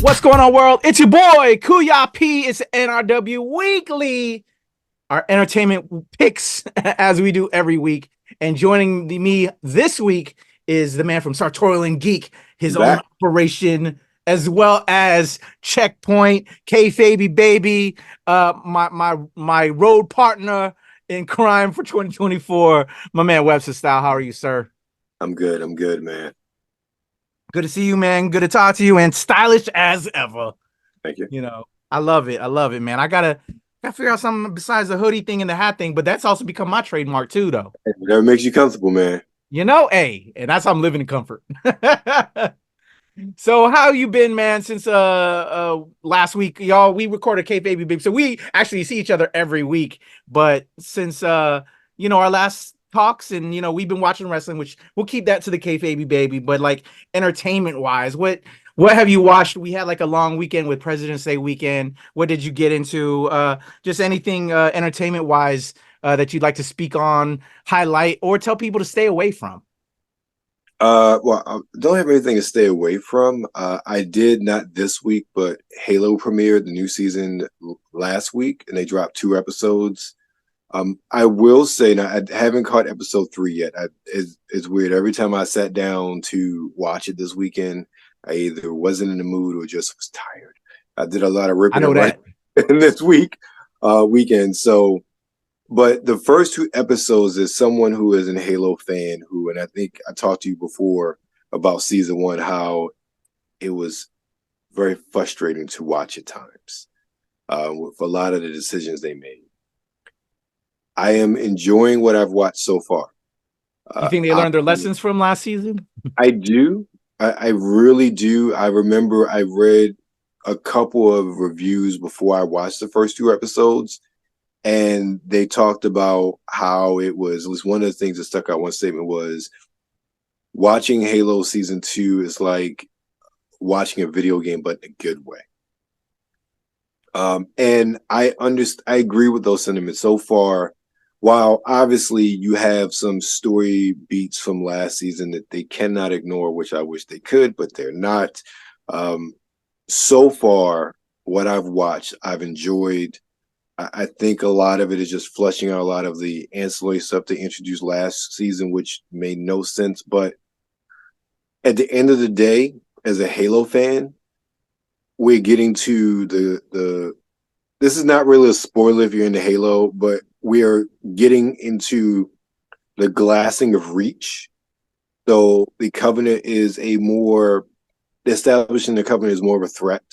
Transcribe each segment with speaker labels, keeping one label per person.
Speaker 1: What's going on, world? It's your boy, Kuya P. It's NRW Weekly. Our entertainment picks, as we do every week. And joining me this week is the man from Sartorial Geek, his own operation, as well as Checkpoint, Kayfabe Baby, my road partner in crime for 2024, my man Webster Style. How are you, sir?
Speaker 2: I'm good, man.
Speaker 1: Good to see you, man. Good to talk to you, and stylish as ever.
Speaker 2: Thank you.
Speaker 1: You know, I love it, man. I gotta figure out something besides the hoodie thing and the hat thing, but that's also become my trademark too, though.
Speaker 2: Whatever makes you comfortable, man.
Speaker 1: You know, hey, and that's how I'm living in comfort. So how you been, man, since last week? Y'all, we recorded Kayfabe Big, so we actually see each other every week. But since our last talks, and we've been watching wrestling, which we'll keep that to the Kayfabe Baby. But like entertainment wise, what have you watched? We had like a long weekend with President's Day weekend. What did you get into? Just anything entertainment wise that you'd like to speak on, highlight, or tell people to stay away from?
Speaker 2: Well, I don't have anything to stay away from. I did not this week, but Halo premiered the new season last week, and they dropped 2 episodes. I will say now, I haven't caught episode 3 yet. It's weird. Every time I sat down to watch it this weekend, I either wasn't in the mood or just was tired. I did a lot of ripping and writing in this weekend. So, but the first 2 episodes is someone who is a Halo fan and I think I talked to you before about season 1, how it was very frustrating to watch at times with a lot of the decisions they made. I am enjoying what I've watched so far.
Speaker 1: You think they learned their lessons from last season?
Speaker 2: I do. I really do. I remember I read a couple of reviews before I watched the first 2 episodes, and they talked about how it was one of the things that stuck out. One statement was, watching Halo season 2 is like watching a video game, but in a good way. And I agree with those sentiments so far. While obviously you have some story beats from last season that they cannot ignore, which I wish they could, but they're not. So far, what I've watched, I've enjoyed. I think a lot of it is just flushing out a lot of the ancillary stuff they introduced last season, which made no sense. But at the end of the day, as a Halo fan, we're getting to the this is not really a spoiler if you're into Halo, but we are getting into the glassing of Reach. So the Covenant is establishing the Covenant is more of a threat.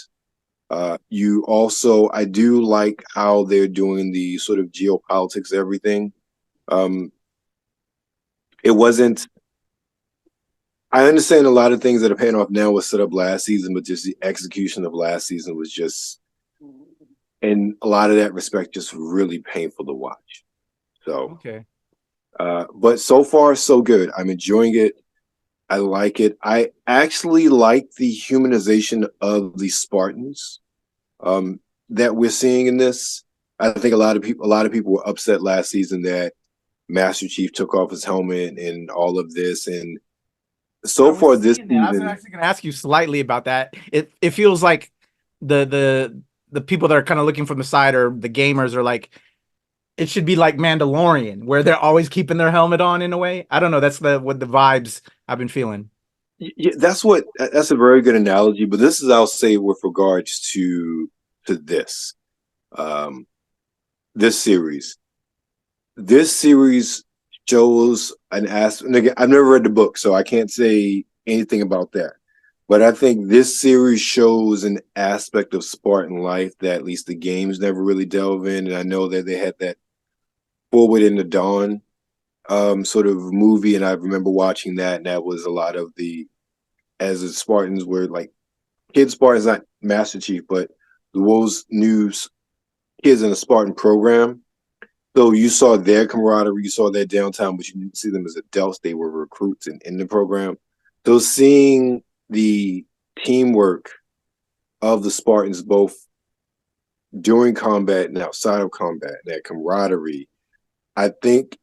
Speaker 2: I do like how they're doing the sort of geopolitics of everything. I understand a lot of things that are paying off now was set up last season, but just the execution of last season was just, in a lot of that respect, just really painful to watch. So,
Speaker 1: okay.
Speaker 2: But so far, so good. I'm enjoying it. I like it. I actually like the humanization of the Spartans that we're seeing in this. I think a lot of people were upset last season that Master Chief took off his helmet and all of this, and so far this season,
Speaker 1: I was actually going to ask you slightly about that. It feels like the people that are kind of looking from the side, or the gamers, are like, it should be like Mandalorian, where they're always keeping their helmet on in a way. I don't know. That's what the vibes I've been feeling.
Speaker 2: Yeah, that's a very good analogy. But this is, I'll say, with regards to this, this series. This series shows an aspect. And again, I've never read the book, so I can't say anything about that. But I think this series shows an aspect of Spartan life that at least the games never really delve in. And I know that they had that Forward in the Dawn sort of movie, and I remember watching that, and that was a lot of as the Spartans were like, Kid Spartans, not Master Chief, but the world's new kids in a Spartan program. So you saw their camaraderie, you saw their downtime, but you didn't see them as adults. They were recruits in the program. So seeing the teamwork of the Spartans, both during combat and outside of combat, that camaraderie, I think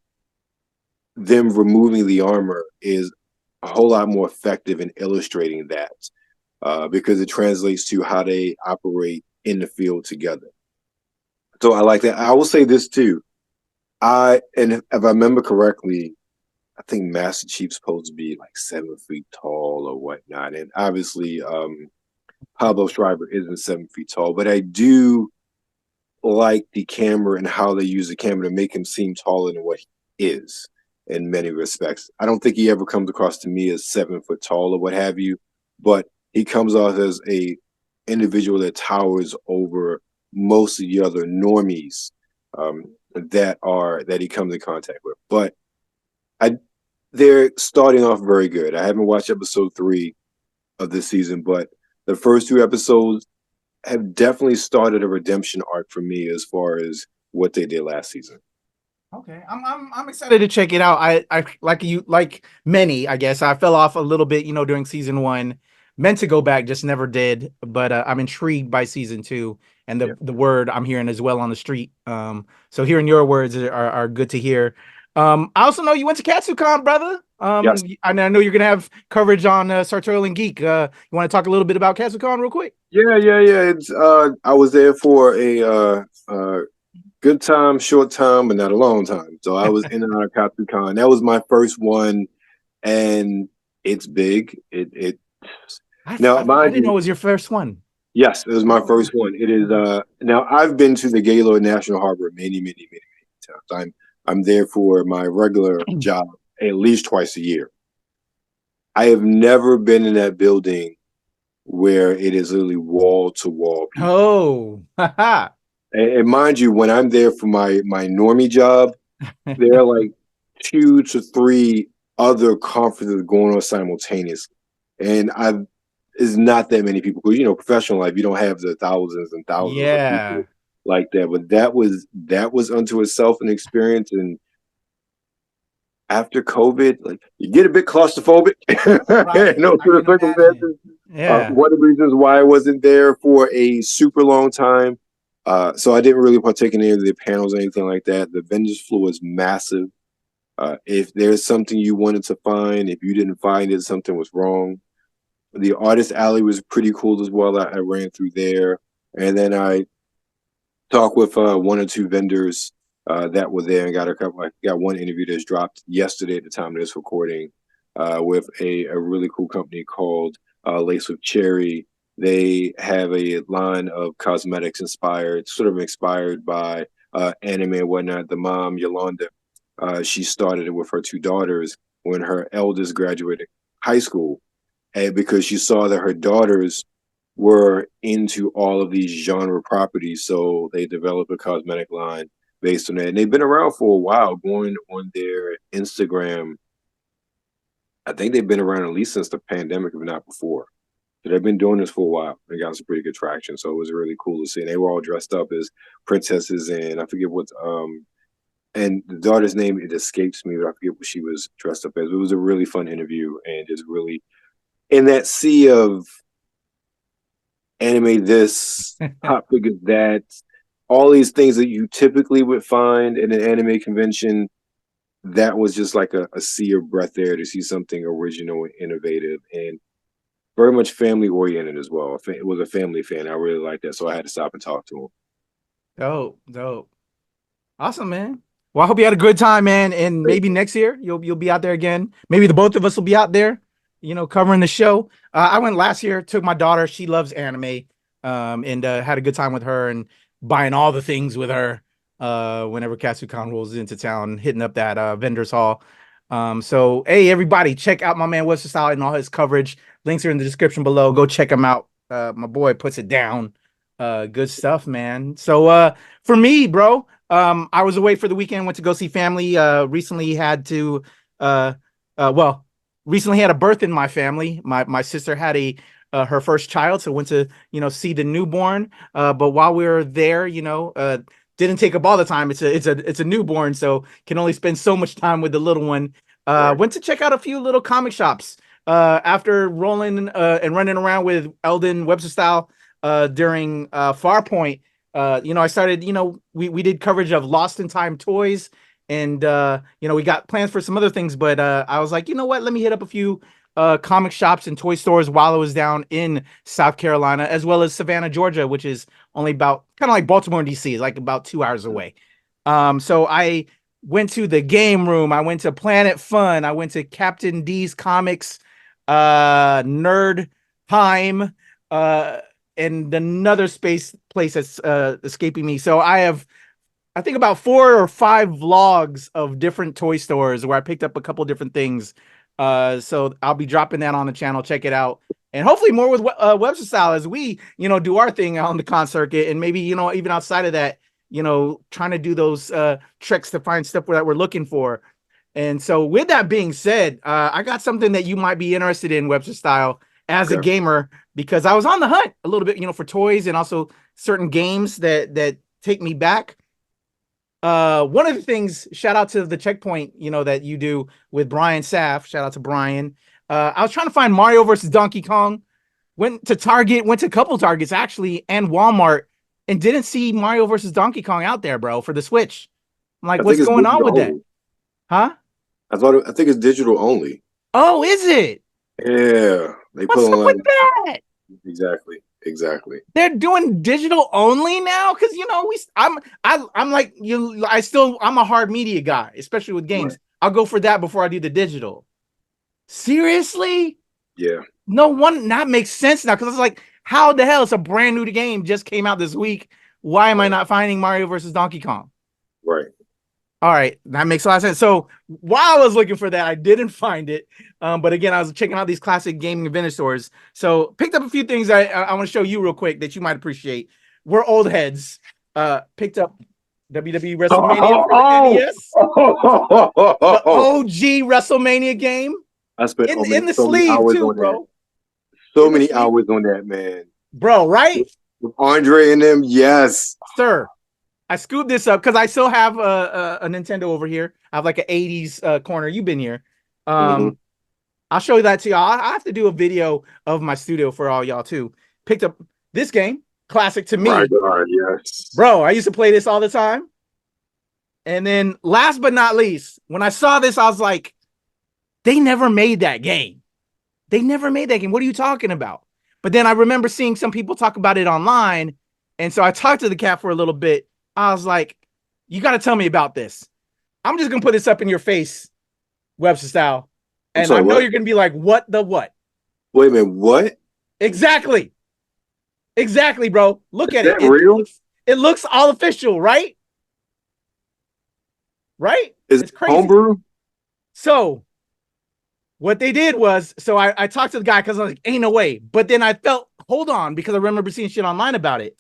Speaker 2: them removing the armor is a whole lot more effective in illustrating that. because it translates to how they operate in the field together. So I like that. I will say this too. And if I remember correctly, I think Master Chief's supposed to be like 7 feet tall or whatnot. And obviously, Pablo Schreiber isn't 7 feet tall, but I do like the camera and how they use the camera to make him seem taller than what he is in many respects. I don't think he ever comes across to me as 7 foot tall or what have you, but he comes off as a individual that towers over most of the other normies that he comes in contact with. But they're starting off very good. I haven't watched episode 3 of this season, but the first 2 episodes have definitely started a redemption arc for me as far as what they did last season.
Speaker 1: Okay, I'm excited to check it out. I like many, I guess. I fell off a little bit, during season 1. Meant to go back, just never did. But I'm intrigued by season 2 and the word I'm hearing as well on the street. So hearing your words are good to hear. I also know you went to KatsuCon, brother.
Speaker 2: Yes.
Speaker 1: I know you're gonna have coverage on Sartorial and Geek. You want to talk a little bit about KatsuCon real quick?
Speaker 2: Yeah. It's I was there for a good time, short time, but not a long time. So I was in and out of KatsuCon. That was my first one, and it's big.
Speaker 1: I didn't know it was your first one.
Speaker 2: Yes, it was my first one. It is now I've been to the Gaylord National Harbor many times. I'm there for my regular job at least twice a year. I have never been in that building where it is literally wall to wall.
Speaker 1: Oh, haha.
Speaker 2: And mind you, when I'm there for my normie job, there are like 2 to 3 other conferences going on simultaneously, and it's not that many people because professional life, you don't have the thousands and thousands of people like that. But that was unto itself an experience. And after COVID, like you get a bit claustrophobic.
Speaker 1: Right.
Speaker 2: Circumstances.
Speaker 1: Yeah.
Speaker 2: One of the reasons why I wasn't there for a super long time. So I didn't really partake in any of the panels or anything like that. The vendors floor is massive. If there's something you wanted to find, if you didn't find it, something was wrong. The artist alley was pretty cool as well. I ran through there, and then I talked with 1 or 2 vendors that were there, and got one interview that's dropped yesterday at the time of this recording with a really cool company called Lace with Cherry. They have a line of cosmetics inspired by anime and whatnot. The mom, Yolanda, she started it with her 2 daughters when her eldest graduated high school. And because she saw that her daughters were into all of these genre properties, so they developed a cosmetic line based on that. And they've been around for a while, going on their Instagram. I think they've been around at least since the pandemic, if not before. So they've been doing this for a while. They got some pretty good traction. So it was really cool to see. And they were all dressed up as princesses, and I forget what and the daughter's name, it escapes me, but I forget what she was dressed up as. It was a really fun interview, and just really in that sea of anime this, pop figures that, all these things that you typically would find in an anime convention, that was just like a sea of breath there to see something original and innovative and very much family oriented as well. It was a family fan. I really liked that, so I had to stop and talk to him.
Speaker 1: Dope. Awesome, man. Well, I hope you had a good time, man. And maybe next year you'll be out there again. Maybe the both of us will be out there, covering the show. I went last year, took my daughter. She loves anime, and had a good time with her and buying all the things with her whenever KatsuCon rolls into town, hitting up that vendors hall. So, hey, everybody, check out my man Webster Style and all his coverage. Links are in the description below. Go check him out. My boy puts it down. Good stuff, man. So for me, bro, I was away for the weekend, went to go see family. Recently had a birth in my family. My sister had her first child, so went to see the newborn. But while we were there, didn't take up all the time. It's a newborn, so can only spend so much time with the little one. Went to check out a few little comic shops. After rolling and running around with Eldon Webster Style during Farpoint, I started, we did coverage of Lost in Time toys, and we got plans for some other things, but I was like, you know what, let me hit up a few comic shops and toy stores while I was down in South Carolina, as well as Savannah, Georgia, which is only about kind of like Baltimore and DC, like about 2 hours away. So I went to the game room. I went to Planet Fun. I went to Captain D's Comics, Nerd Time, and another place that's escaping me. So I think about 4 or 5 vlogs of different toy stores where I picked up a couple different things. So I'll be dropping that on the channel. Check it out. And hopefully more with Webster Style as we, do our thing on the con circuit. And maybe, even outside of that, trying to do those tricks to find stuff that we're looking for. And so with that being said, I got something that you might be interested in, Webster Style, as a gamer, because I was on the hunt a little bit, for toys and also certain games that take me back. One of the things, shout out to the checkpoint, that you do with Brian Saff. Shout out to Brian. I was trying to find Mario versus Donkey Kong. Went to Target, went to a couple Targets actually, and Walmart, and didn't see Mario versus Donkey Kong out there, bro, for the Switch. I'm like, what's going on with that? Huh?
Speaker 2: I think it's digital only.
Speaker 1: Oh, is it?
Speaker 2: Yeah.
Speaker 1: What's up with that?
Speaker 2: Exactly.
Speaker 1: They're doing digital only now, because I'm like you. I'm a hard media guy, especially with games. Right. I'll go for that before I do the digital. Seriously?
Speaker 2: Yeah.
Speaker 1: No one. That makes sense now, because it's like, how the hell? It's a brand new game, just came out this week. Why am I not finding Mario versus Donkey Kong?
Speaker 2: Right.
Speaker 1: All right, that makes a lot of sense. So while I was looking for that, I didn't find it. But again, I was checking out these classic gaming vintage stores. So picked up a few things I want to show you real quick that you might appreciate. We're old heads. Picked up WWE WrestleMania for the NES. The OG WrestleMania game.
Speaker 2: I spent
Speaker 1: in the sleeve too, bro.
Speaker 2: So many hours on that, man.
Speaker 1: Bro, right?
Speaker 2: With Andre and them, yes.
Speaker 1: Sir. I scooped this up because I still have a Nintendo over here. I have like an 80s corner. You've been here. I'll show you that to y'all. I have to do a video of my studio for all y'all too. Picked up this game, classic to me.
Speaker 2: My God, yes.
Speaker 1: Bro, I used to play this all the time. And then last but not least, when I saw this, I was like, they never made that game. They never made that game. What are you talking about? But then I remember seeing some people talk about it online. And so I talked to the cat for a little bit. I was like, you got to tell me about this. I'm just going to put this up in your face, Webster Style. And I know you're going to be like, what the what?
Speaker 2: Wait a minute, what?
Speaker 1: Exactly, bro. Look at it.
Speaker 2: Real?
Speaker 1: It looks all official, right? Right?
Speaker 2: It's crazy. Homebrew?
Speaker 1: So what they did was, so I talked to the guy because I was like, ain't no way. But then I felt, hold on, because I remember seeing shit online about it.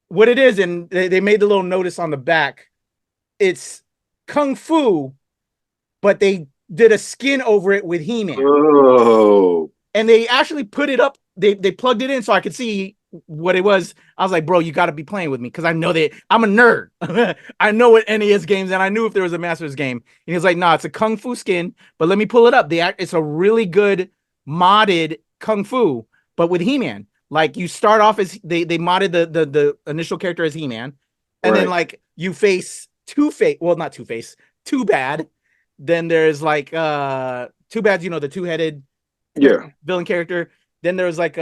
Speaker 1: What it is, and they made the little notice on the back. It's Kung Fu, but they did a skin over it with He-Man.
Speaker 2: Oh.
Speaker 1: And they actually put it up. They plugged it in so I could see what it was. I was like, bro, you got to be playing with me, because I know that I'm a nerd. I know what NES games, and I knew if there was a Masters game. And he was like, nah, it's a Kung Fu skin, but let me pull it up. It's a really good modded Kung Fu, but with He-Man. Like, you start off as they modded the initial character as He-Man, and then like you face Two-Face, Too-Bad. Then there's like Too-Bad, the two-headed villain character. Then there's like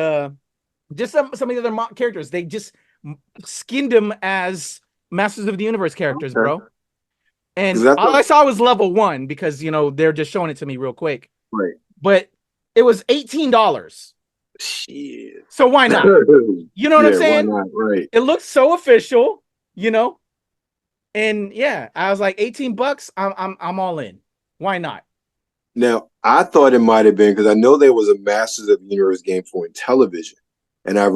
Speaker 1: just some of the other characters. They just skinned them as Masters of the Universe characters, bro. And all I saw was level 1 because they're just showing it to me real quick.
Speaker 2: Right.
Speaker 1: But it was $18.
Speaker 2: Shit.
Speaker 1: So why not? You know what I'm saying?
Speaker 2: Why not? Right.
Speaker 1: It looks so official, and yeah, I was like, $18. I'm all in. Why not?
Speaker 2: Now, I thought it might have been because I know there was a Masters of the Universe game for Intellivision, and I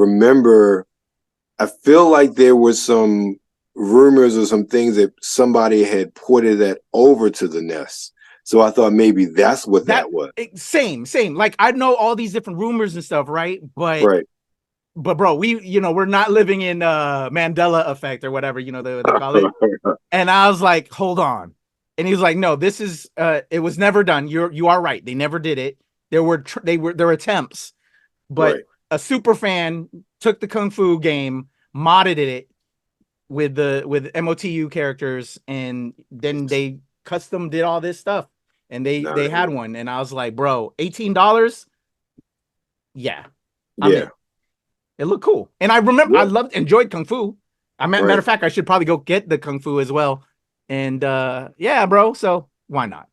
Speaker 2: feel like there was some rumors or some things that somebody had ported that over to the NES. So I thought maybe that's what that was.
Speaker 1: Same. Like, I know all these different rumors and stuff, right? But bro, we're not living in Mandela effect or whatever, they call it. And I was like, hold on. And he was like, no, this is it was never done. You are right. They never did it. There were attempts, but a super fan took the Kung Fu game, modded it with MOTU characters, and then they custom did all this stuff. and they
Speaker 2: Nice.
Speaker 1: had one, and I was like, bro, $18? Yeah, I'm
Speaker 2: Yeah.
Speaker 1: in. It looked cool, and I remember I enjoyed Kung Fu. Matter of fact, I should probably go get the Kung Fu as well. And yeah, bro. So why not?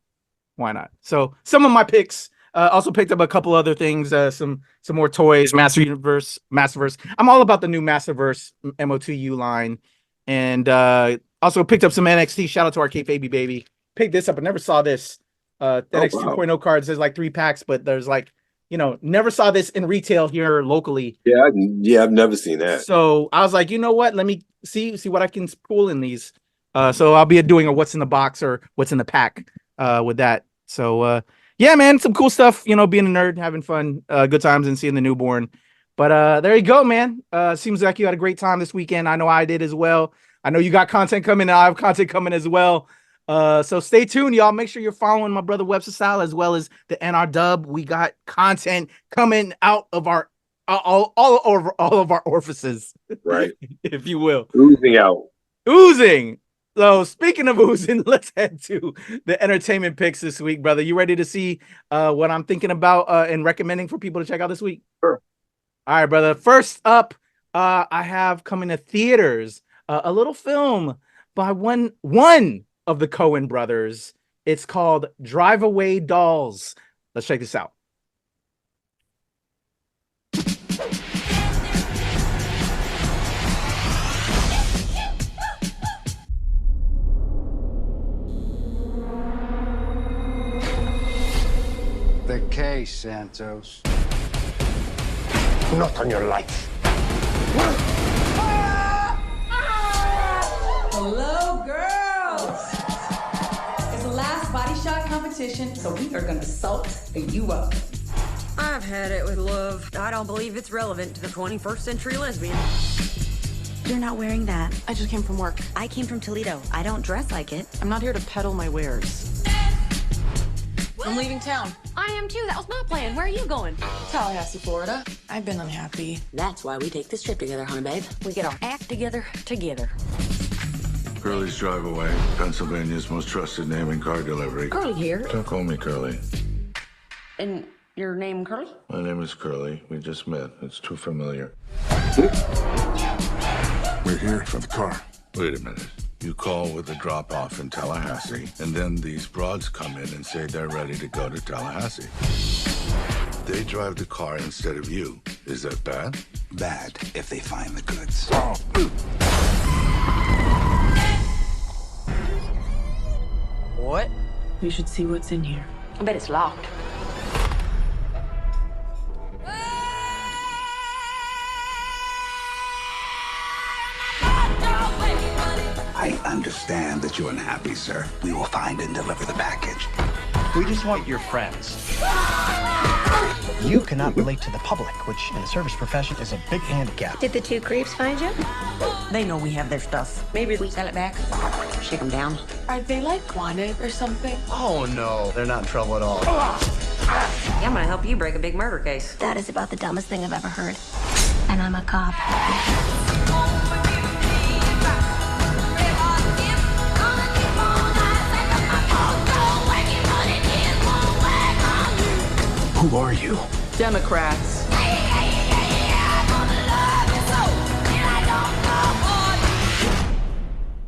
Speaker 1: Why not? So some of my picks. Also picked up a couple other things. Some more toys. Masterverse. I'm all about the new Masterverse MO2U line, and also picked up some NXT. Shout out to our Kayfabe baby. Picked this up. I never saw this. NXT 2.0 cards. There's like 3 packs, but there's like, never saw this in retail here locally.
Speaker 2: Yeah, I've never seen that.
Speaker 1: So I was like, you know what? Let me see what I can pull in these. So I'll be doing a what's in the box or what's in the pack with that. So yeah, man, some cool stuff. Being a nerd, having fun, good times, and seeing the newborn. But there you go, man. Seems like you had a great time this weekend. I know I did as well. I know you got content coming, and I have content coming as well. So stay tuned, y'all. Make sure you're following my brother Webster Style as well as the NRW. We got content coming out of our all over all of our orifices,
Speaker 2: right?
Speaker 1: If you will,
Speaker 2: oozing.
Speaker 1: So speaking of oozing, let's head to the entertainment picks this week, brother. You ready to see what I'm thinking about and recommending for people to check out this week?
Speaker 2: Sure.
Speaker 1: All right, brother. First up, I have coming to theaters a little film by one of the Coen brothers. It's called Drive Away Dolls. Let's check this out.
Speaker 3: The case, Santos.
Speaker 4: Not on your life.
Speaker 5: Hello, girls. It's the last body shot competition, so we are gonna salt you up.
Speaker 6: I've had it with love. I don't believe it's relevant to the 21st century lesbian.
Speaker 7: You're not wearing that.
Speaker 8: I just came from work.
Speaker 7: I came from Toledo. I don't dress like it.
Speaker 8: I'm not here to peddle my wares. I'm leaving town.
Speaker 6: I am too. That was my plan. Where are you going?
Speaker 8: Tallahassee, Florida. I've been unhappy.
Speaker 6: That's why we take this trip together, honey babe. We get our act together.
Speaker 9: Curly's Drive Away, Pennsylvania's most trusted name in car delivery.
Speaker 6: Curly here.
Speaker 9: Don't call me Curly.
Speaker 6: And your name, Curly?
Speaker 9: My name is Curly. We just met. It's too familiar.
Speaker 4: We're here for the car.
Speaker 9: Wait a minute. You call with a drop-off in Tallahassee, and then these broads come in and say they're ready to go to Tallahassee. They drive the car instead of you. Is that bad?
Speaker 3: Bad if they find the goods.
Speaker 8: What? You should see what's in here.
Speaker 6: I bet it's locked.
Speaker 3: I understand that you're unhappy, sir. We will find and deliver the package.
Speaker 10: We just want your friends. You cannot relate to the public, which in the service profession is a big handicap.
Speaker 7: Did the 2 creeps find you?
Speaker 6: They know we have their stuff. Maybe we sell it back. Shake them down.
Speaker 8: Are they like wanted or something?
Speaker 10: Oh no, they're not in trouble at all.
Speaker 6: Yeah, I'm gonna help you break a big murder case.
Speaker 7: That is about the dumbest thing I've ever heard. And I'm a cop.
Speaker 3: Who are you?
Speaker 8: Democrats.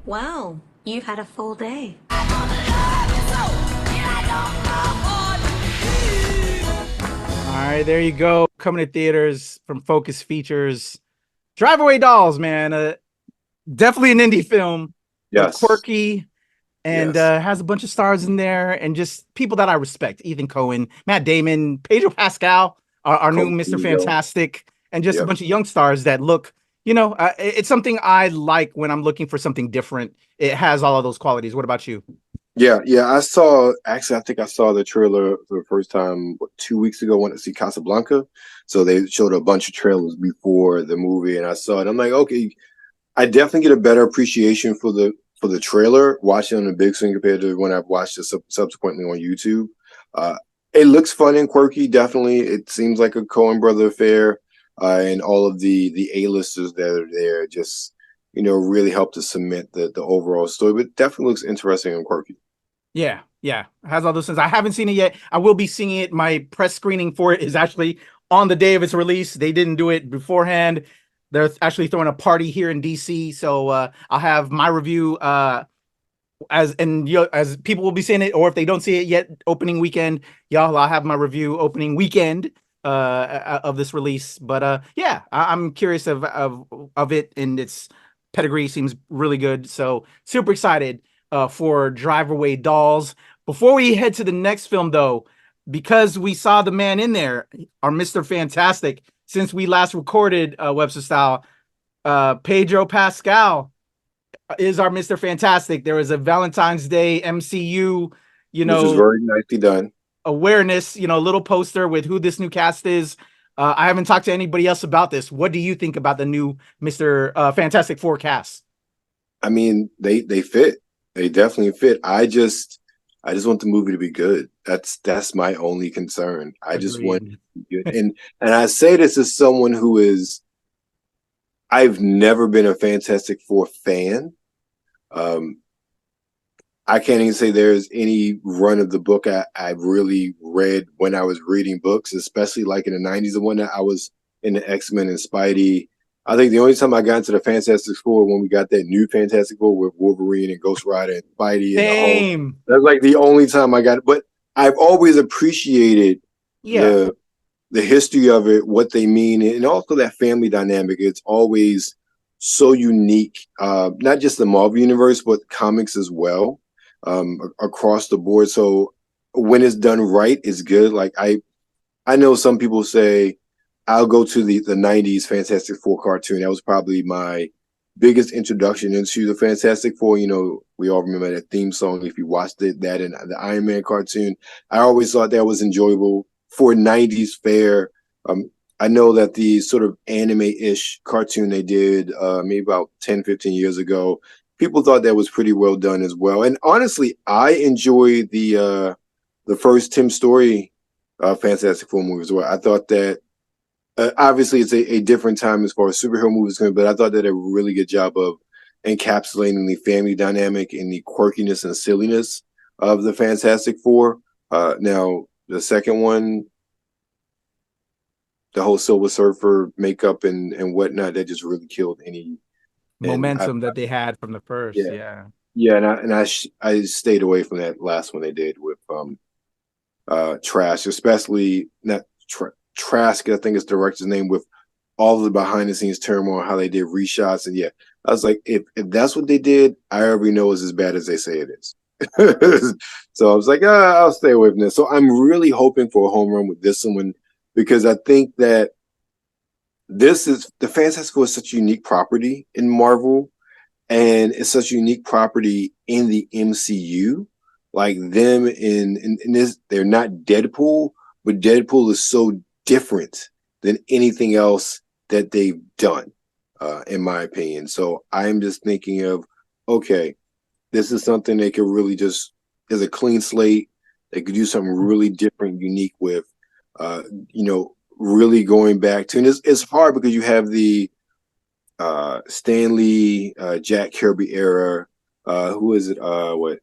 Speaker 7: Wow, you've had a full day.
Speaker 1: All right, there you go. Coming to theaters from Focus Features. Drive Away Dolls, man. Definitely an indie film.
Speaker 2: Yes.
Speaker 1: Quirky. And has a bunch of stars in there and just people that I respect. Ethan Coen, Matt Damon, Pedro Pascal, our new Mr. Fantastic, and just a bunch of young stars that look, it's something I like when I'm looking for something different. It has all of those qualities. What about you?
Speaker 2: Yeah. I think I saw the trailer for the first time 2 weeks ago. Went to see Casablanca. So they showed a bunch of trailers before the movie and I saw it. I'm like, okay, I definitely get a better appreciation for the trailer, watching on the big screen compared to when I've watched it subsequently on YouTube. It looks fun and quirky, definitely. It seems like a Coen brother affair, and all of the A-listers that are there just, really help to cement the overall story, but definitely looks interesting and quirky.
Speaker 1: Yeah, Yeah, it has all those things. I haven't seen it yet. I will be seeing it. My press screening for it is actually on the day of its release. They didn't do it beforehand. They're actually throwing a party here in DC, so I'll have my review as people will be seeing it, or if they don't see it yet, opening weekend, y'all, I'll have my review opening weekend of this release. But yeah, I'm curious of it, and its pedigree seems really good. So super excited for Drive Away Dolls. Before we head to the next film, though, because we saw the man in there, our Mr. Fantastic, since we last recorded Webster Style, Pedro Pascal is our Mr. Fantastic. There was a Valentine's Day MCU,
Speaker 2: which was very nicely done.
Speaker 1: Awareness, a little poster with who this new cast is. I haven't talked to anybody else about this. What do you think about the new Mr. Fantastic Four cast?
Speaker 2: I mean, they fit. They definitely fit. I just want the movie to be good. That's my only concern. I just want it to be good. And I say this as someone who is, I've never been a Fantastic Four fan. I can't even say there's any run of the book I really read when I was reading books, especially like in the 90s, the one that I was in the X-Men and Spidey. I think the only time I got into the Fantastic Four when we got that new Fantastic Four with Wolverine and Ghost Rider and Spidey.
Speaker 1: Same.
Speaker 2: And that's like the only time I got it. But I've always appreciated the history of it, what they mean, and also that family dynamic. It's always so unique, not just the Marvel universe, but comics as well, across the board. So when it's done right, it's good. Like I know some people say, I'll go to the 90s Fantastic Four cartoon. That was probably my biggest introduction into the Fantastic Four. We all remember that theme song if you watched that in the Iron Man cartoon. I always thought that was enjoyable for 90s fare. I know that the sort of anime-ish cartoon they did maybe about 10, 15 years ago, people thought that was pretty well done as well. And honestly, I enjoyed the first Tim Story Fantastic Four movie as well. I thought that obviously it's a different time as far as superhero movies go, but I thought they did a really good job of encapsulating the family dynamic and the quirkiness and silliness of the Fantastic Four. Now, the second one, the whole Silver Surfer makeup and whatnot, that just really killed any
Speaker 1: momentum that they had from the first.
Speaker 2: Yeah, and I stayed away from that last one they did with Trask, especially not Trask, I think it's the director's name, with all of the behind the scenes turmoil, how they did reshots. And I was like, if that's what they did, I already know it's as bad as they say it is. So I was like, I'll stay away from this. So I'm really hoping for a home run with this one, because I think that the Fantastic Four is such a unique property in Marvel, and it's such a unique property in the MCU. Like them in this, they're not Deadpool, but Deadpool is so different than anything else that they've done, in my opinion. So I'm just thinking of, okay, this is something they could really just, as a clean slate, they could do something really different, unique with, really going back to, and it's hard because you have the Stan Lee, Jack Kirby era. Who is it? What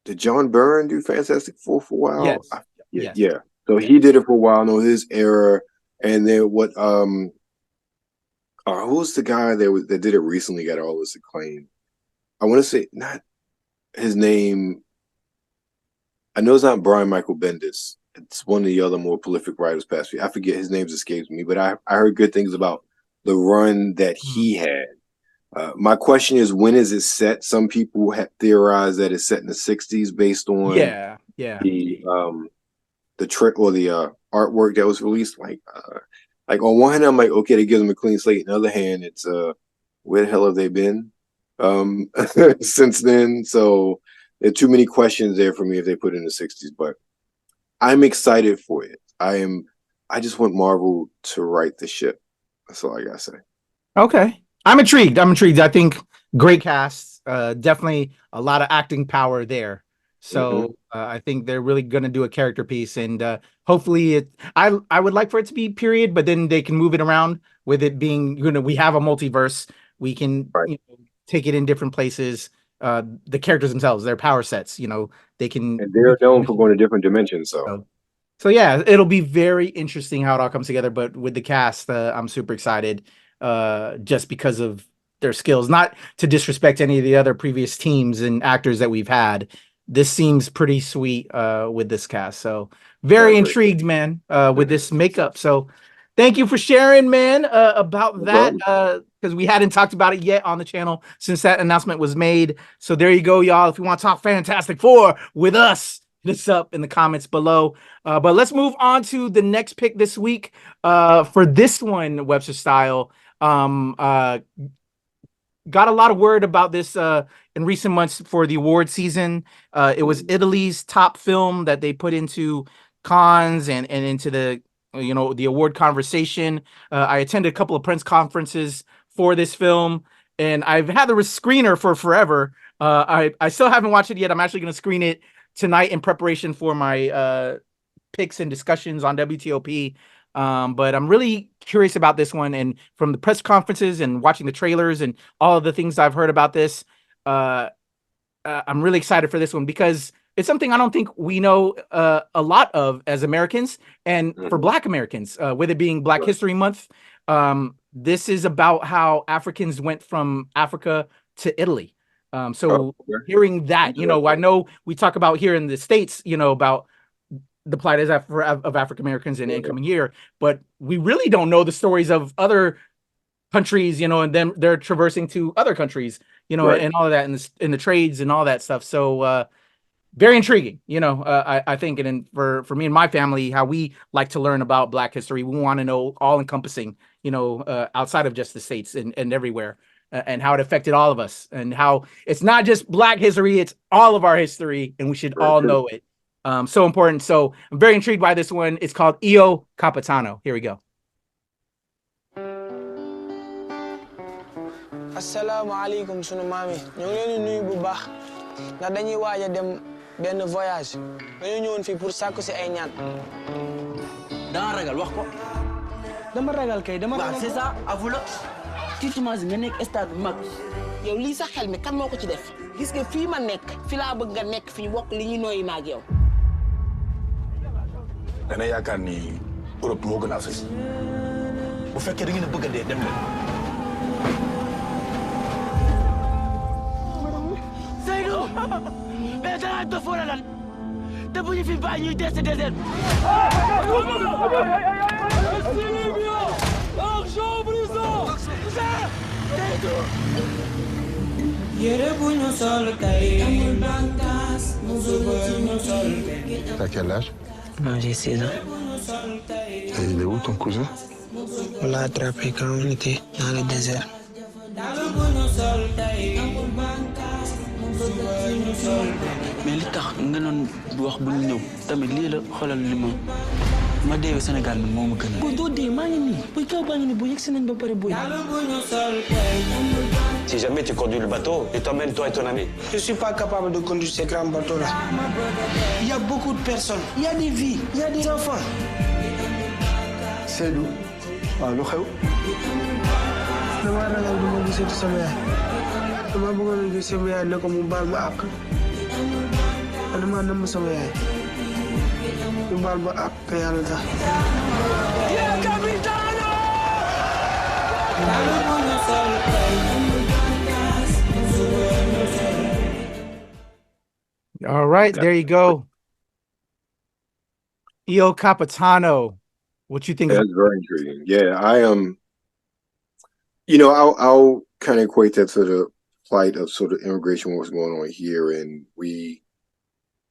Speaker 2: did John Byrne do Fantastic Four for a while?
Speaker 1: Yes.
Speaker 2: Yeah. So he did it for a while. I know his era, and then what? Who's the guy that did it recently? Got all this acclaim. I want to say not his name. I know it's not Brian Michael Bendis. It's one of the other more prolific writers past me. I forget, his name escapes me, but I heard good things about the run that he had. My question is, when is it set? Some people have theorized that it's set in the 60s based on the trick or the artwork that was released. Like on one hand, I'm like, okay, they give them a clean slate. On the other hand, it's where the hell have they been since then? So there are too many questions there for me if they put it in the 60s, but I'm excited for it. I just want Marvel to right the ship. That's all I gotta say.
Speaker 1: Okay. I'm intrigued. I think great cast, definitely a lot of acting power there. So I think they're really going to do a character piece, and hopefully I would like for it to be period, but then they can move it around with it being, we have a multiverse. We can take it in different places. the characters themselves, their power sets. You know, they can.
Speaker 2: And they're known for going to different dimensions.
Speaker 1: So yeah, it'll be very interesting how it all comes together. But with the cast, I'm super excited, just because of their skills. Not to disrespect any of the other previous teams and actors that we've had. This seems pretty sweet with this cast. So very intrigued, man, with this makeup. So thank you for sharing, man, about that, because we hadn't talked about it yet on the channel since that announcement was made. So there you go, y'all. If you want to talk Fantastic Four with us, hit us up in the comments below. But let's move on to the next pick this week. For this one, Webster Style, got a lot of word about this in recent months for the award season. It was Italy's top film that they put into cons and into the the award conversation. I attended a couple of press conferences for this film, and I've had the screener for forever. I still haven't watched it yet. I'm actually going to screen it tonight in preparation for my picks and discussions on WTOP. But I'm really curious about this one, and from the press conferences and watching the trailers and all of the things I've heard about this, I'm really excited for this one because it's something I don't think we know a lot of as Americans, and for Black Americans, with it being Black History Month. This is about how Africans went from Africa to Italy. Hearing that, I know we talk about here in the States, about the plight of African Americans and coming here, but we really don't know the stories of other countries, and then they're traversing to other countries, and all of that in the trades and all that stuff. So very intriguing, I think, and for me and my family, how we like to learn about Black history, we want to know all encompassing, outside of just the States and everywhere, and how it affected all of us, and how it's not just Black history, it's all of our history, and we should all know it. So important. So I'm very intrigued by this one. It's called Io Capitano. Here we go.
Speaker 11: Assalamu alaikum sunu mami. Ñu ngi leen di nuyu bu baax. Ndax dañuy waaj a dem benn voyage. Dañu ñëwoon fii pour sàkku si ay ñaan.
Speaker 12: Dama ragal wax ko.
Speaker 11: Dama ragal kay, dama ragal.
Speaker 12: C'est ça, avoue la. Tu t'imagines nga nekk stade bu mag.
Speaker 11: Yow lii sax xel mi kan moo ko ci def? Gis nga fii ma nekk, fi laa bëgg nga nekk fii bokk li ñuy nooyi ma ak yow.
Speaker 3: Dana yaakaar ni Europe moo gën a Afrique. Bu fekkee da ngeen a bëgg a dee dem leen.
Speaker 12: Seydou! Mais dana dof wala lan? Te bu ñu fi bàyyi ñuy dee si désert. Argent brisant!
Speaker 3: T'as quel âge?
Speaker 11: Moi j'ai 16 ans.
Speaker 3: Et il est où ton cousin?
Speaker 11: On l'a attrapé quand on était dans le désert.
Speaker 12: Mais li tax nga doon wax bu ñu ñëw tamit lii la xoolal li ma deewee Sénégal man moo ma gën a. Booy doo dee maa ngi nii booy kaw baa ngi nii booy yegg si nañ ba pare booy.
Speaker 13: Si jamais tu conduis le bateau, et t'emmènes toi et ton ami.
Speaker 11: Je suis pas capable de conduire ces grands bateaux-là. Il y a beaucoup de personnes, il y a des vies, il y a des enfants.
Speaker 3: C'est d'où? Lu xew?
Speaker 11: Dama ragal du ma gisati sama yaay. Dama bëggoon a gis sama yaay ne ko mu baal ma àq. Dama namm sama yaay. Mu baal ma àq te yàlla tax. Capitano!
Speaker 1: All right, there you go. Io Capitano. What you think?
Speaker 2: That's very intriguing. Yeah, I am. I'll kind of equate that to the plight of sort of immigration, what's going on here, and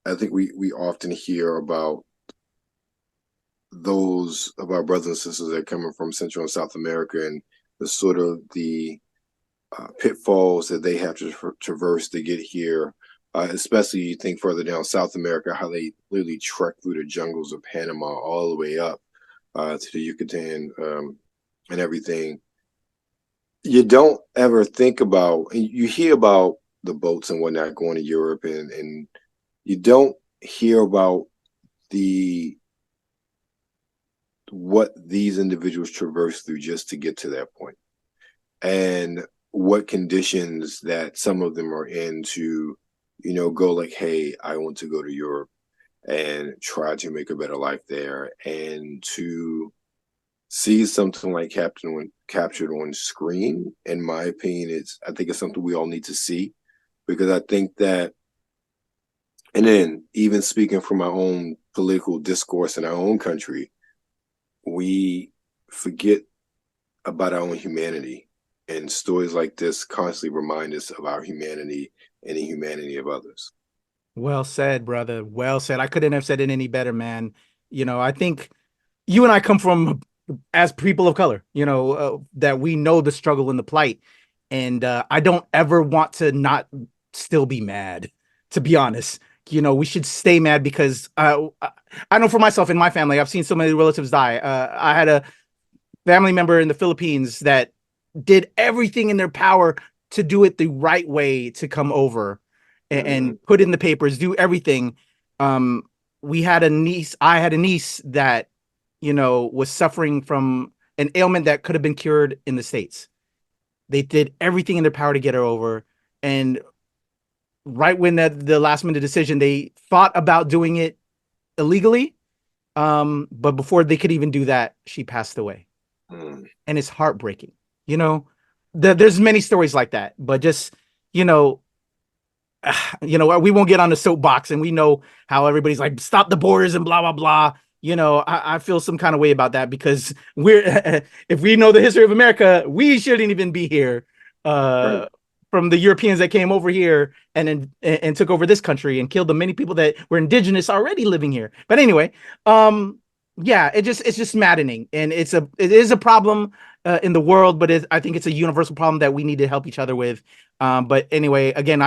Speaker 2: I think we often hear about those of our brothers and sisters that are coming from Central and South America, and the sort of the pitfalls that they have to traverse to get here. Especially you think further down South America, how they literally trek through the jungles of Panama all the way up to the Yucatan and everything. You don't ever think about, you hear about the boats and whatnot going to Europe, and you don't hear about what these individuals traverse through just to get to that point. And what conditions that some of them are in to, go like, hey, I want to go to Europe and try to make a better life there, and to see something like captured on screen. In my opinion, I think it's something we all need to see, because I think that, and then even speaking from my own political discourse in our own country, we forget about our own humanity, and stories like this constantly remind us of our humanity and the humanity of others.
Speaker 1: Well said, brother. Well said. I couldn't have said it any better, man. I think you and I come from, as people of color, that we know the struggle and the plight. And I don't ever want to not still be mad, to be honest. We should stay mad, because I know for myself and my family, I've seen so many relatives die. I had a family member in the Philippines that did everything in their power to do it the right way, to come over and put in the papers, do everything. I had a niece that, was suffering from an ailment that could have been cured in the States. They did everything in their power to get her over. And right when the last minute decision, they thought about doing it illegally. But before they could even do that, she passed away. And it's heartbreaking. There's many stories like that, but just, we won't get on the soapbox, and we know how everybody's like, stop the borders and blah, blah, blah. I feel some kind of way about that, because if we know the history of America, we shouldn't even be here. Right. From the Europeans that came over here and took over this country and killed the many people that were indigenous already living here. But anyway, it's just maddening, and it is a problem in the world, but I think it's a universal problem that we need to help each other with. But anyway, again,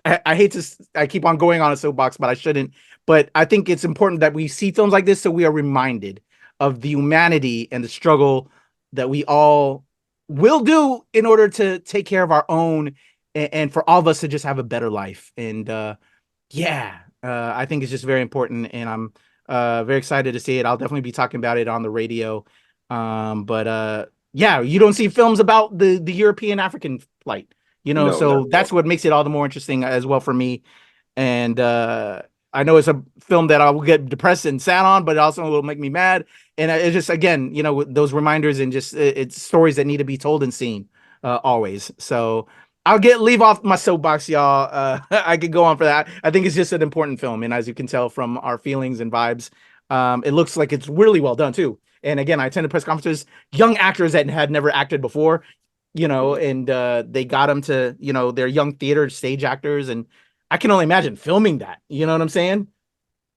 Speaker 1: I hate I keep on going on a soapbox, but I shouldn't. But I think it's important that we see films like this, so we are reminded of the humanity and the struggle that we all will do in order to take care of our own, and for all of us to just have a better life. And I think it's just very important, and I'm very excited to see it. I'll definitely be talking about it on the radio. You don't see films about the European African plight, that's what makes it all the more interesting as well for me. And I know it's a film that I will get depressed and sad on, but it also will make me mad. And it's just, again, those reminders, and just it's stories that need to be told and seen always. So I'll leave off my soapbox, y'all. I could go on for that. I think it's just an important film. And as you can tell from our feelings and vibes, it looks like it's really well done too. And again, I attended press conferences, young actors that had never acted before, and they got them to, they're young theater stage actors. And I can only imagine filming that. You know what I'm saying?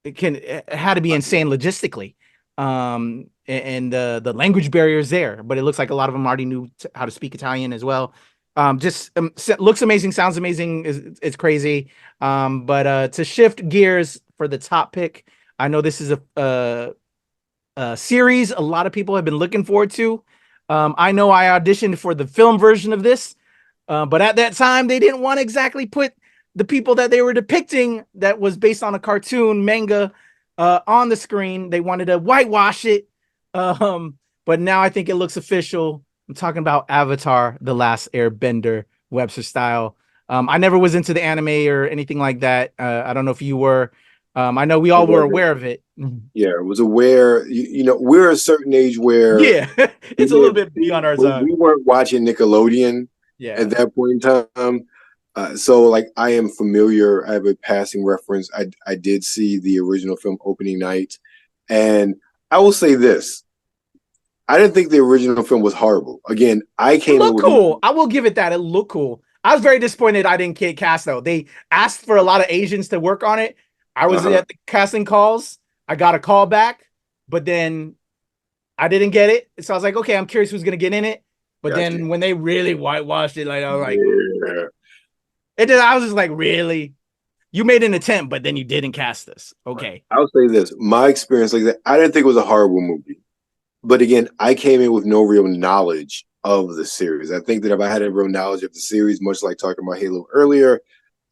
Speaker 1: It had to be insane logistically. And the language barriers there, but it looks like a lot of them already knew how to speak Italian as well. Looks amazing, sounds amazing. It's crazy. But to shift gears for the top pick, I know this is a series a lot of people have been looking forward to. I know I auditioned for the film version of this, but at that time they didn't want to exactly put the people that they were depicting, that was based on a cartoon manga, on the screen. They wanted to whitewash it. But now I think it looks official. I'm talking about Avatar: The Last Airbender, Webster style. I never was into the anime or anything like that. I don't know if you were. I know we all were aware of it.
Speaker 2: Yeah, I was aware. We're a certain age where
Speaker 1: it's a little bit beyond our time.
Speaker 2: We weren't watching Nickelodeon at that point in time. So like, I am familiar. I have a passing reference. I did see the original film opening night, and I will say this: I didn't think the original film was horrible. Again, I came.
Speaker 1: It looked cool. I will give it that. It looked cool. I was very disappointed I didn't get cast though. They asked for a lot of Asians to work on it. I was at the casting calls. I got a call back, but then I didn't get it. So I was like, okay, I'm curious who's gonna get in it. But then when they really whitewashed it, like I was like, I was just like, really? You made an attempt, but then you didn't cast us. Okay.
Speaker 2: I'll say this: my experience like that, I didn't think it was a horrible movie. But again, I came in with no real knowledge of the series. I think that if I had a real knowledge of the series, much like talking about Halo earlier,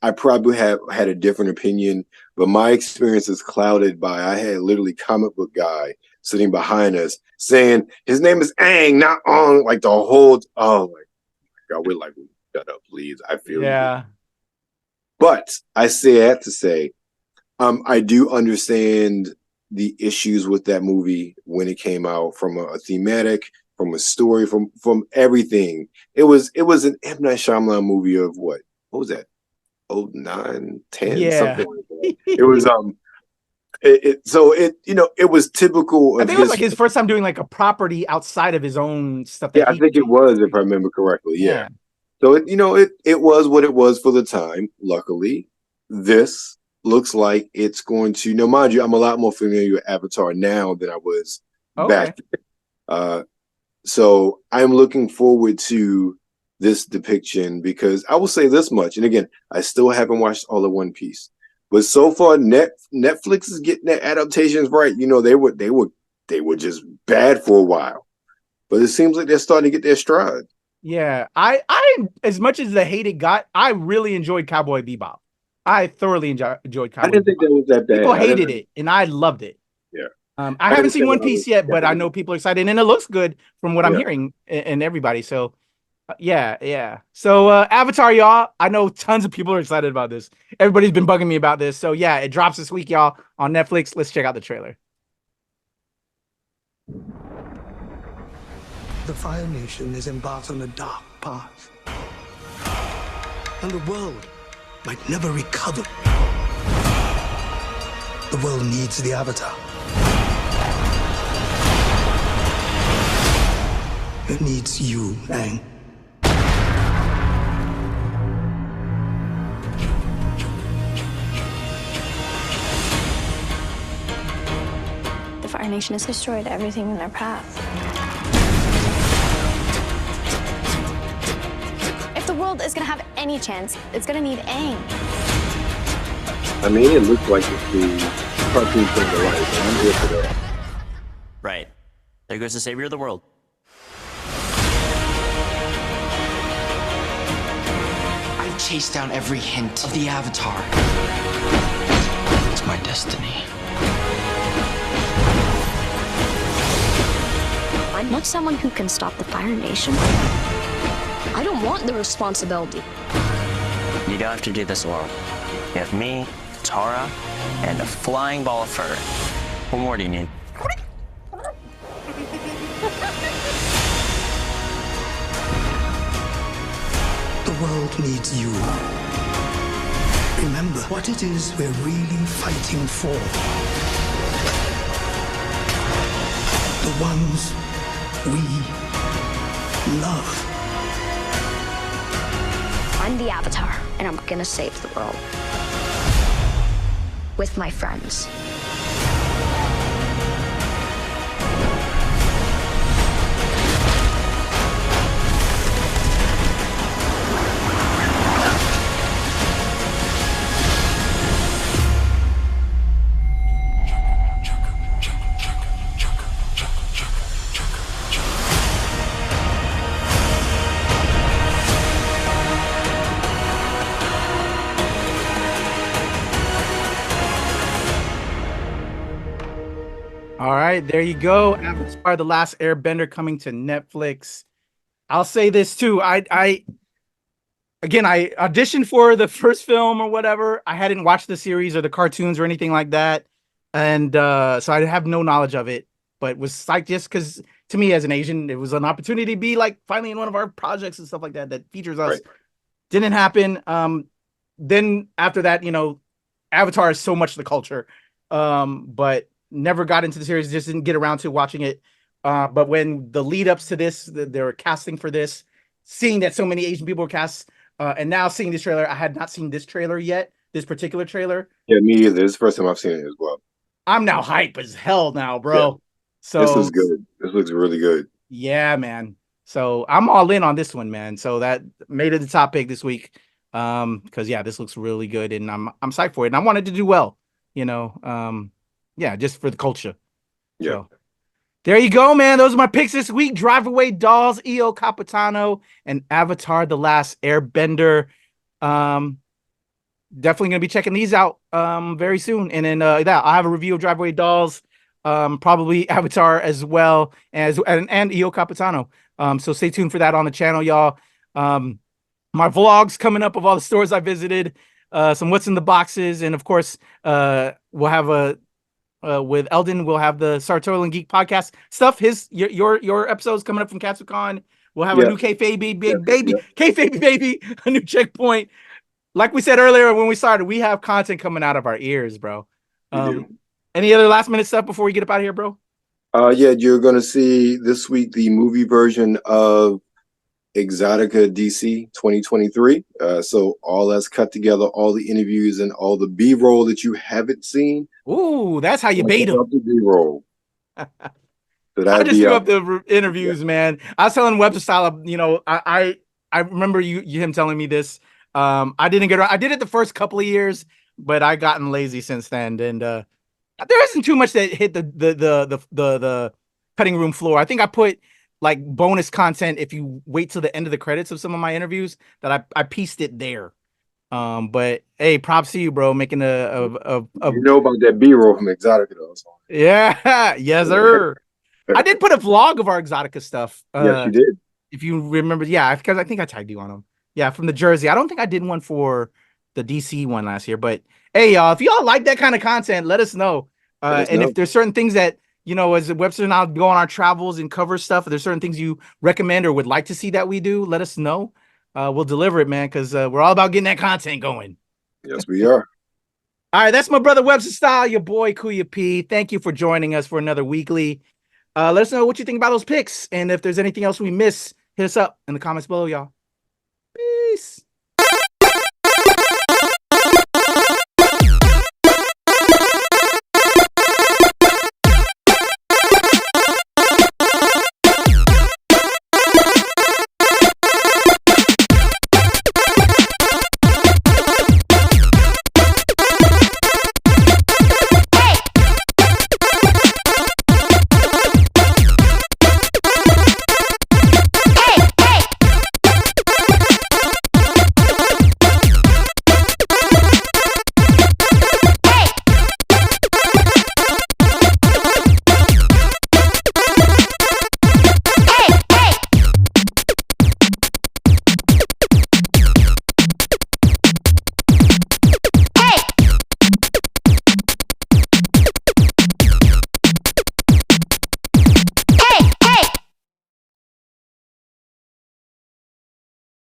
Speaker 2: I probably have had a different opinion. But my experience is clouded by, I had literally comic book guy sitting behind us saying his name is Aang, not on, like the whole. Oh my God, we're like, shut up, please. I feel you.
Speaker 1: Yeah.
Speaker 2: But I have to say, I do understand the issues with that movie when it came out, from a thematic, from a story, from everything. It was an M. Night Shyamalan movie of what was that? 09, 10, something like that. It was it was typical of
Speaker 1: I think it was like his first time doing like a property outside of his own stuff.
Speaker 2: Yeah, I think it was, if I remember correctly. Yeah. So it was what it was for the time. Luckily, this looks like it's going to. Now, mind you, I'm a lot more familiar with Avatar now than I was back then. So I'm looking forward to this depiction, because I will say this much, and again, I still haven't watched all of One Piece, but so far Netflix is getting their adaptations right. They were just bad for a while, but it seems like they're starting to get their stride.
Speaker 1: Yeah, I as much as the hate it got, I really enjoyed Cowboy Bebop. I thoroughly enjoyed Cowboy.
Speaker 2: I didn't think that was that bad.
Speaker 1: People hated it, and I loved it.
Speaker 2: Yeah.
Speaker 1: I haven't seen One Piece yet, but I know people are excited, and it looks good from what I'm hearing and everybody. So, yeah. So, Avatar, y'all, I know tons of people are excited about this. Everybody's been bugging me about this. So, yeah, it drops this week, y'all, on Netflix. Let's check out the trailer.
Speaker 11: The Fire Nation is embarked on a dark path, and the world might never recover. The world needs the Avatar. It needs you, Aang.
Speaker 7: The Fire Nation has destroyed everything in their path. If the world is gonna have any chance, it's gonna need Aang.
Speaker 2: I mean, it looks like it's the cartoon thing to life, and I'm here for that.
Speaker 14: Right. There goes the savior of the world.
Speaker 12: I chased down every hint of the Avatar. It's my destiny.
Speaker 7: I'm not someone who can stop the Fire Nation. I don't want the responsibility.
Speaker 14: You don't have to do this alone. You have me, Tara, and a flying ball of fur. What more do you need?
Speaker 11: The world needs you. Remember what it is we're really fighting for. The ones we love.
Speaker 7: I'm the Avatar, and I'm gonna save the world. With my friends.
Speaker 1: All right, there you go. Avatar: The Last Airbender coming to Netflix. I'll say this too. I auditioned for the first film or whatever. I hadn't watched the series or the cartoons or anything like that, and so I have no knowledge of it. But was psyched just because, to me as an Asian, it was an opportunity to be like finally in one of our projects and stuff like that that features us. Right. Didn't happen. Then after that, Avatar is so much the culture, but never got into the series, just didn't get around to watching it. But when the lead ups to this, they were casting for this, seeing that so many Asian people were cast, and now seeing this trailer, I had not seen this trailer yet, this particular trailer.
Speaker 2: Yeah, me either. This is the first time I've seen it as well.
Speaker 1: I'm now hype as hell now, bro.
Speaker 2: Yeah.
Speaker 1: So
Speaker 2: this looks good. This looks really good.
Speaker 1: Yeah, man. So I'm all in on this one, man. So that made it the top pick this week. Because yeah, this looks really good, and I'm psyched for it. And I wanted to do well, yeah, just for the culture. Yeah. So, there you go, man. Those are my picks this week. Drive Away Dolls, EO Capitano, and Avatar: The Last Airbender. Definitely gonna be checking these out very soon. And then I'll have a review of Drive Away Dolls, probably Avatar as well as and EO Capitano. So stay tuned for that on the channel, y'all. my vlogs coming up of all the stores I visited, some what's in the boxes, and of course, we'll have a with Eldon, we'll have the Sartorial and Geek podcast stuff. Your episodes coming up from KatsuCon. We'll have a new kayfabe baby, a new checkpoint. Like we said earlier when we started, we have content coming out of our ears, bro. Any other last minute stuff before we get up out of here, bro?
Speaker 2: Yeah, you're gonna see this week the movie version of Exotica DC 2023. So all that's cut together, all the interviews and all the B-roll that you haven't seen.
Speaker 1: Ooh, that's how you bait them.
Speaker 2: The B-roll. So
Speaker 1: I just threw up the interviews, man. I was telling Webster Style, I remember him telling me this. I didn't get around. I did it the first couple of years, but I gotten lazy since then. And there isn't too much that hit the cutting room floor. I think I put like bonus content if you wait till the end of the credits of some of my interviews that I pieced it there. But hey, props to you, bro, making a
Speaker 2: you know about that B-roll from Exotica though. So.
Speaker 1: Yeah, yes, sir. I did put a vlog of our Exotica stuff.
Speaker 2: Yes, you did.
Speaker 1: If you remember, yeah, because I think I tagged you on them. Yeah, from the Jersey. I don't think I did one for the DC one last year, but hey, y'all, if y'all like that kind of content, let us know. If there's certain things that, as Webster and I'll go on our travels and cover stuff, if there's certain things you recommend or would like to see that we do, let us know. We'll deliver it, man, because we're all about getting that content going.
Speaker 2: Yes, we are.
Speaker 1: All right, that's my brother Webster Style, your boy Kuya P. Thank you for joining us for another weekly. Let us know what you think about those picks, and if there's anything else we miss, hit us up in the comments below, y'all.